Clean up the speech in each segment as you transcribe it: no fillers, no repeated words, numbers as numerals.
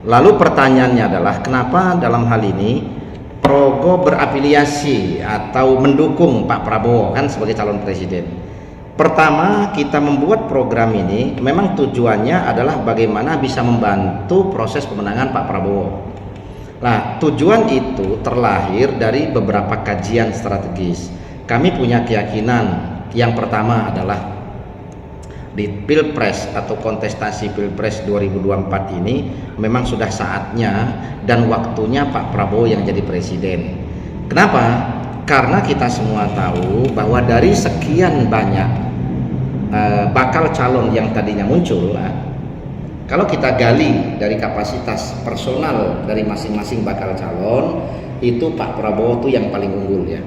Lalu pertanyaannya adalah kenapa dalam hal ini Progo berafiliasi atau mendukung Pak Prabowo kan sebagai calon presiden. Pertama, kita membuat program ini memang tujuannya adalah bagaimana bisa membantu proses pemenangan Pak Prabowo. Nah, tujuan itu terlahir dari beberapa kajian strategis. Kami punya keyakinan yang pertama adalah di Pilpres atau kontestasi Pilpres 2024 ini memang sudah saatnya dan waktunya Pak Prabowo yang jadi presiden. Kenapa? Karena kita semua tahu bahwa dari sekian banyak bakal calon yang tadinya muncul, kalau kita gali dari kapasitas personal dari masing-masing bakal calon, itu Pak Prabowo itu yang paling unggul ya.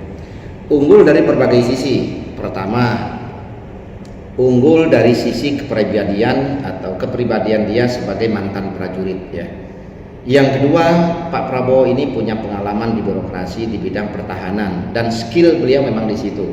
Unggul dari berbagai sisi. Pertama, unggul dari sisi kepribadian atau kepribadian dia sebagai mantan prajurit ya. Yang kedua, Pak Prabowo ini punya pengalaman di birokrasi di bidang pertahanan dan skill beliau memang di situ.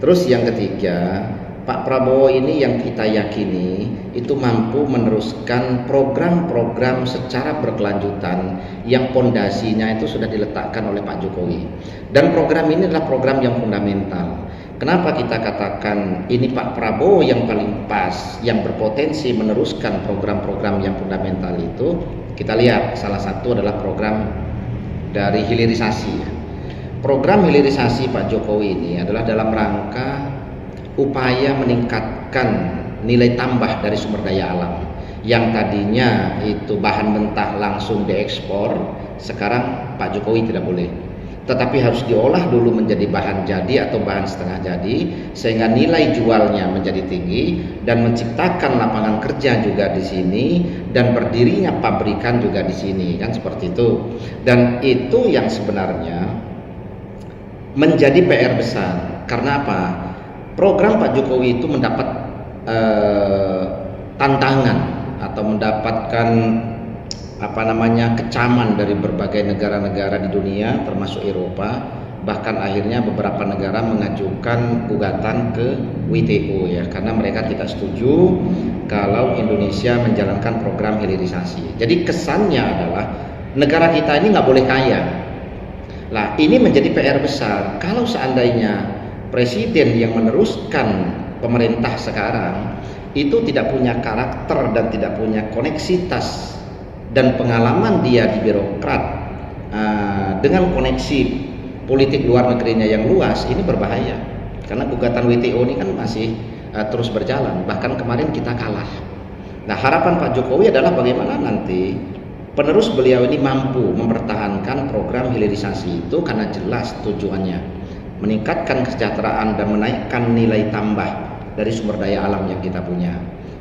Terus yang ketiga, Pak Prabowo ini yang kita yakini itu mampu meneruskan program-program secara berkelanjutan yang pondasinya itu sudah diletakkan oleh Pak Jokowi. Dan program ini adalah program yang fundamental. Kenapa kita katakan ini Pak Prabowo yang paling pas, yang berpotensi meneruskan program-program yang fundamental itu? Kita lihat salah satu adalah program dari hilirisasi. Program hilirisasi Pak Jokowi ini adalah dalam rangka upaya meningkatkan nilai tambah dari sumber daya alam yang tadinya itu bahan mentah langsung diekspor, sekarang Pak Jokowi tidak boleh, tetapi harus diolah dulu menjadi bahan jadi atau bahan setengah jadi sehingga nilai jualnya menjadi tinggi dan menciptakan lapangan kerja juga di sini dan berdirinya pabrikan juga di sini kan seperti itu. Dan itu yang sebenarnya menjadi PR besar. Karena apa? Program Pak Jokowi itu mendapat tantangan atau mendapatkan kecaman dari berbagai negara-negara di dunia termasuk Eropa, bahkan akhirnya beberapa negara mengajukan gugatan ke WTO ya, karena mereka tidak setuju kalau Indonesia menjalankan program hilirisasi. Jadi kesannya adalah negara kita ini nggak boleh kaya. Nah, ini menjadi PR besar. Kalau seandainya presiden yang meneruskan pemerintah sekarang itu tidak punya karakter dan tidak punya koneksitas dan pengalaman dia di birokrat dengan koneksi politik luar negerinya yang luas, ini berbahaya karena gugatan WTO ini kan masih terus berjalan, bahkan kemarin kita kalah. Nah, harapan Pak Jokowi adalah bagaimana nanti penerus beliau ini mampu mempertahankan program hilirisasi itu karena jelas tujuannya meningkatkan kesejahteraan dan menaikkan nilai tambah dari sumber daya alam yang kita punya.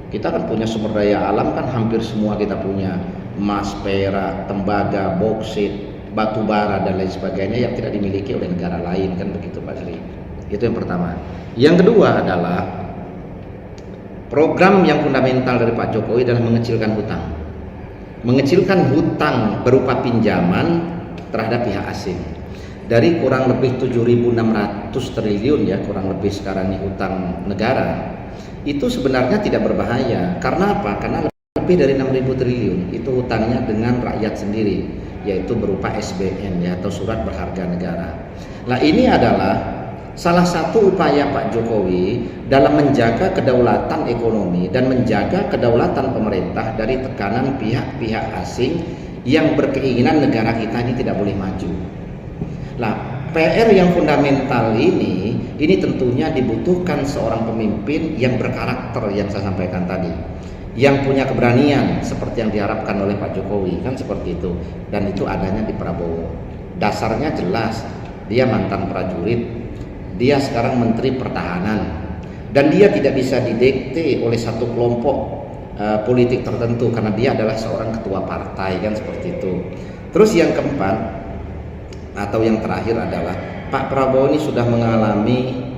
Kita kan punya sumber daya alam kan hampir semua kita punya, emas, perak, tembaga, boksit, batu bara dan lain sebagainya yang tidak dimiliki oleh negara lain kan begitu Pak Sri. Itu yang pertama. Yang kedua adalah program yang fundamental dari Pak Jokowi adalah mengecilkan hutang. Mengecilkan hutang berupa pinjaman terhadap pihak asing. Dari kurang lebih 7.600 triliun ya, kurang lebih sekarang ini hutang negara, itu sebenarnya tidak berbahaya. Karena apa? Karena lebih dari 6.000 triliun itu hutangnya dengan rakyat sendiri, yaitu berupa SBN ya, atau surat berharga negara. Nah, ini adalah salah satu upaya Pak Jokowi dalam menjaga kedaulatan ekonomi dan menjaga kedaulatan pemerintah dari tekanan pihak-pihak asing yang berkeinginan negara kita ini tidak boleh maju. Nah, PR yang fundamental ini tentunya dibutuhkan seorang pemimpin yang berkarakter yang saya sampaikan tadi, yang punya keberanian seperti yang diharapkan oleh Pak Jokowi kan seperti itu, dan itu adanya di Prabowo. Dasarnya jelas, dia mantan prajurit, dia sekarang Menteri Pertahanan, dan dia tidak bisa didikte oleh satu kelompok politik tertentu karena dia adalah seorang ketua partai kan seperti itu. Terus yang keempat atau yang terakhir adalah Pak Prabowo ini sudah mengalami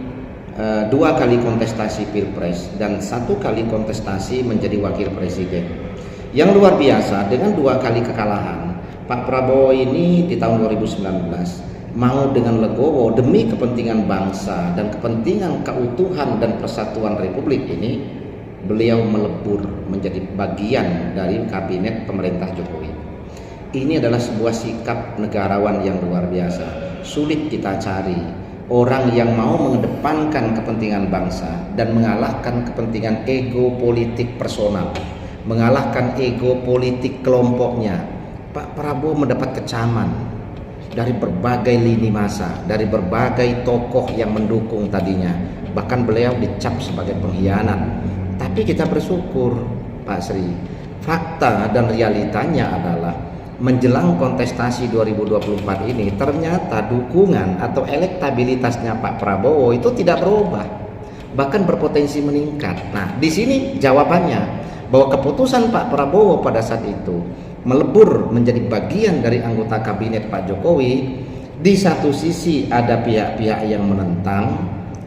2 kali kontestasi Pilpres dan 1 kali kontestasi menjadi wakil presiden. Yang luar biasa, dengan 2 kali kekalahan, Pak Prabowo ini di tahun 2019 mau dengan legowo demi kepentingan bangsa dan kepentingan keutuhan dan persatuan Republik ini, beliau melebur menjadi bagian dari kabinet pemerintah Jokowi. Ini adalah sebuah sikap negarawan yang luar biasa. Sulit kita cari orang yang mau mengedepankan kepentingan bangsa dan mengalahkan kepentingan ego politik personal, mengalahkan ego politik kelompoknya. Pak Prabowo mendapat kecaman dari berbagai lini masa, dari berbagai tokoh yang mendukung tadinya. Bahkan beliau dicap sebagai pengkhianat. Tapi kita bersyukur, Pak Sri, fakta dan realitanya adalah menjelang kontestasi 2024 ini ternyata dukungan atau elektabilitasnya Pak Prabowo itu tidak berubah, bahkan berpotensi meningkat. Nah, di sini jawabannya bahwa keputusan Pak Prabowo pada saat itu melebur menjadi bagian dari anggota kabinet Pak Jokowi, di satu sisi ada pihak-pihak yang menentang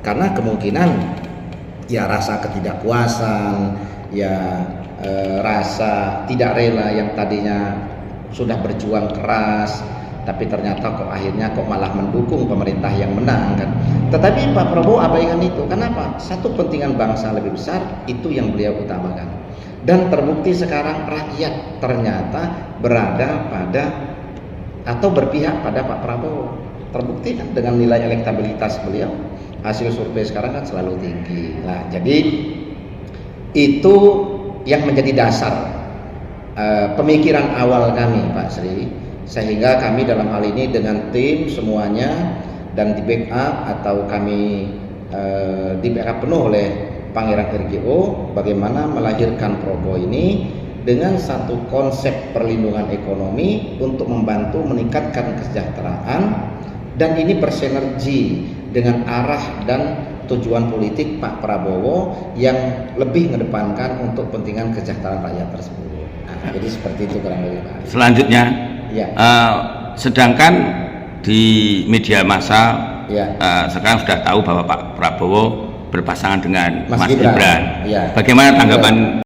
karena kemungkinan ya rasa ketidakpuasan, ya rasa tidak rela yang tadinya sudah berjuang keras, tapi ternyata kok akhirnya malah mendukung pemerintah yang menang kan. Tetapi Pak Prabowo abaikan itu. Kenapa? Satu kepentingan bangsa lebih besar, itu yang beliau utamakan. Dan terbukti sekarang rakyat ternyata berada pada atau berpihak pada Pak Prabowo. Terbukti kan dengan nilai elektabilitas beliau. Hasil survei sekarang kan selalu tinggi. Nah, jadi itu yang menjadi dasar pemikiran awal kami, Pak Sri, sehingga kami dalam hal ini dengan tim semuanya dan di backup atau kami di backup penuh oleh Pangeran RGO bagaimana melahirkan Progo ini dengan satu konsep perlindungan ekonomi untuk membantu meningkatkan kesejahteraan, dan ini bersinergi dengan arah dan tujuan politik Pak Prabowo yang lebih mengedepankan untuk kepentingan kesejahteraan rakyat tersebut. Jadi seperti itu kurang lebih Pak. Selanjutnya, ya. Sedangkan di media massa ya. Sekarang sudah tahu bahwa Pak Prabowo berpasangan dengan Mas Gibran. Gibran. Ya. Bagaimana tanggapan